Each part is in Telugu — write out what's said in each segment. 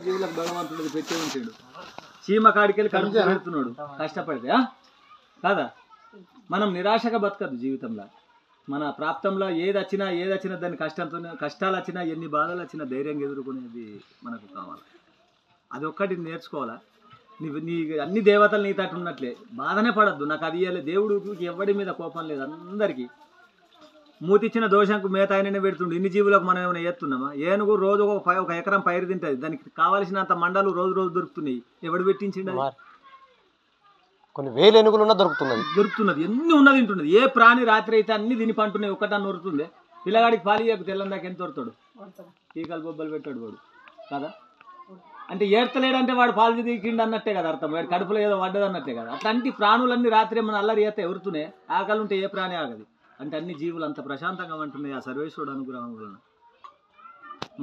జీవులకు భగవంతుడు పెట్టే ఉంచాడు. చీమ కాడికెళ్ళి కడుపు పెడుతున్నాడు కష్టపడితే కాదా. మనం నిరాశగా బతకద్దు జీవితంలో. మన ప్రాప్తంలో ఏది వచ్చినా దాని కష్టాలు వచ్చినా ఎన్ని బాధలు వచ్చినా ధైర్యంగా ఎదుర్కొనేది మనకు కావాలి. అది ఒక్కటి నేర్చుకోవాలా. నీ అన్ని దేవతలు నీ తట్టు ఉన్నట్లే బాధనే పడద్దు. నాకు అది ఇవ్వలేదు. దేవుడికి ఎవడి మీద కోపం లేదు. అందరికీ మూతిచ్చిన దోషంకు మేత ఆయననే పెడుతుండు. ఇన్ని జీవులకు మనం ఏమైనా చేస్తున్నామా? ఏనుగు రోజు ఒక ఎకరం పైరు తింటుంది. దానికి కావాల్సినంత మండలు రోజు దొరుకుతున్నాయి. ఎవడు పెట్టించిండు? కొన్ని వేల ఏనుగులు దొరుకుతున్నది. ఎన్ని ఉన్నది తింటున్నది. ఏ ప్రాణి రాత్రి అయితే అన్ని తిని పంటున్నాయి. ఒక్కటన్నా ఉరుతుంది. పిల్లగాడికి పాలియకు తెల్లందాక ఎంత దొరుకుతాడు? ఈకలు బొబ్బలు పెట్టాడు వాడు కదా. అంటే ఏడ్తలేడంటే వాడు పాలు దిగిండు అన్నట్టే కదా అర్థం. వాడు కడుపులో ఏదో పడ్డది అన్నట్టే కదా. అట్లాంటి ప్రాణులన్నీ రాత్రి ఏమన్నా అల్లరి చేస్తే ఎవరుతున్నాయి? ఆకలి ఉంటే ఏ ప్రాణి ఆగది. అంటే అన్ని జీవులు అంత ప్రశాంతంగా ఉంటున్నాయి ఆ సర్వేశ్వరుడు అనుగ్రహం వలన.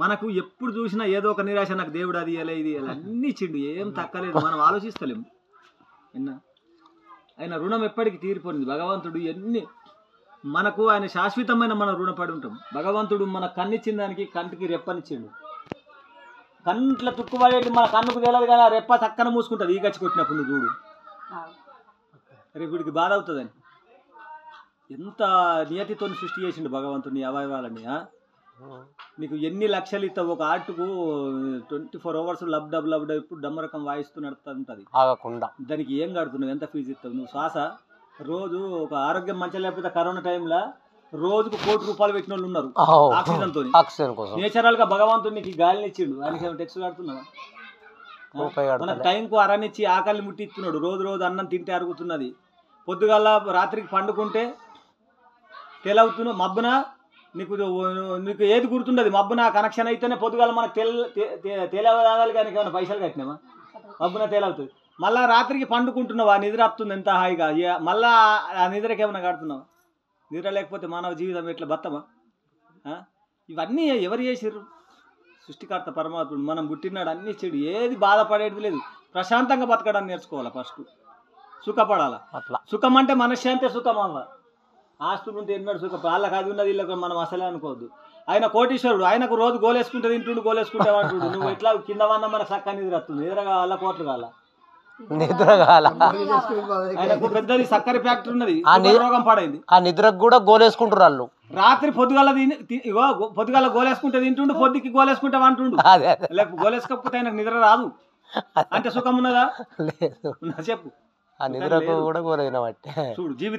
మనకు ఎప్పుడు చూసినా ఏదో ఒక నిరాశ. నాకు దేవుడు అది ఇవ్వలే ఇది ఇవ్వాలి అన్ని ఇచ్చిండు. ఏం తక్కలేదు. మనం ఆలోచిస్తలేము. ఆయన రుణం ఎప్పటికీ తీరిపోయింది భగవంతుడు. ఎన్ని మనకు ఆయన శాశ్వతమైన మనం రుణపడి ఉంటాం. భగవంతుడు మన కన్నిచ్చిన దానికి కంటికి రెప్పనిచ్చిండు. కంట్లో తుక్కుపడేది మన కన్నుకు తెలియదు కానీ ఆ రెప్ప చక్కన మూసుకుంటుంది. ఈ గచ్చి కొట్టినప్పుడు నువ్వు చూడు. రేపు వీడికి బాధ అవుతుందని ఎంత నియతితో సృష్టి చేసిండు భగవంతుడు నీ అవయవాలని. నీకు ఎన్ని లక్షలు ఇస్తావు ఒక ఆర్టుకు 24 hours లబ్ డబ్ ఇప్పుడు డమ్మరకం వాయిస్తూ నడుతుంటుంది. దానికి ఏం కడుతున్నావు? ఎంత ఫీజు ఇస్తావు నువ్వు? శ్వాస రోజు ఒక ఆరోగ్యం మంచిగా లేకపోతే కరోనా టైంలో రోజుకు ₹1,00,00,000 పెట్టిన వాళ్ళు ఉన్నారు ఆక్సిజన్ తో. నేచురల్ గా భగవంతుడు నీకు గాలిని ఇచ్చిండు. ఆయనకి ఏమైనా టెక్స్ కడుతున్నావా? మనకు టైంకు అరనిచ్చి ఆకలిని ముట్టిస్తున్నాడు. రోజు అన్నం తింటే అరుగుతున్నది. పొద్దుగల రాత్రికి పండుకుంటే తెలవుతున్నావు. మబ్బున నీకు ఏది గుర్తుండదు. మబ్బున కనెక్షన్ అయితేనే పొద్దుగాల మనకు తేలవాలి. కానీ ఏమైనా పైసలు కట్టినామా? మబ్బున తేలవుతుంది. మళ్ళీ రాత్రికి పండుకుంటున్నావా? నిద్ర వస్తుంది ఎంత హాయిగా. మళ్ళా ఆ నిద్రకి ఏమైనా కడుతున్నావా? నిద్ర లేకపోతే మానవ జీవితం ఎట్లా బతమా? ఇవన్నీ ఎవరు చేసిర్రు? సృష్టికర్త పరమాత్ముడు. మనం పుట్టినాడు అన్ని చెడు. ఏది బాధపడేది లేదు. ప్రశాంతంగా బతకడానికి నేర్చుకోవాలి. ఫస్ట్ సుఖపడాలా. సుఖం అంటే మనశ్శాంతే సుఖం అవ్వ. ఆస్తులు ఉంటే ఎన్నడు సుఖం. వాళ్ళకి అది ఉన్నది వీళ్ళకి మనం అసలే అనుకోవద్దు. ఆయన కోటీశ్వరుడు. ఆయనకు రోజు గోలేసుకుంటే తింటుండు గోలేసుకుంటే అంటుండు. నువ్వు ఎట్లా కింద వన్నా మనకు చక్కగా నిద్ర వస్తుంది. నిద్ర కావాలా? కోట్లు కావాలా? నిద్ర ఆయనకు పెద్దది సక్కర ఫ్యాక్టరీ ఉన్నది. రోగం పడైంది. ఆ నిద్రకు కూడా గోలేసుకుంటారు వాళ్ళు. రాత్రి పొద్దుగాల గోలేసుకుంటే తింటుండు. పొద్దుకి గోలేసుకుంటే అంటుండు. లేకపోతే గోలేసుకోకపోతే ఆయనకు నిద్ర రాదు. అంటే సుఖం ఉన్నదా? లేదు. చెప్పు. ఆ నిద్రకు కూడా గోలేసిన చూడు జీవితం.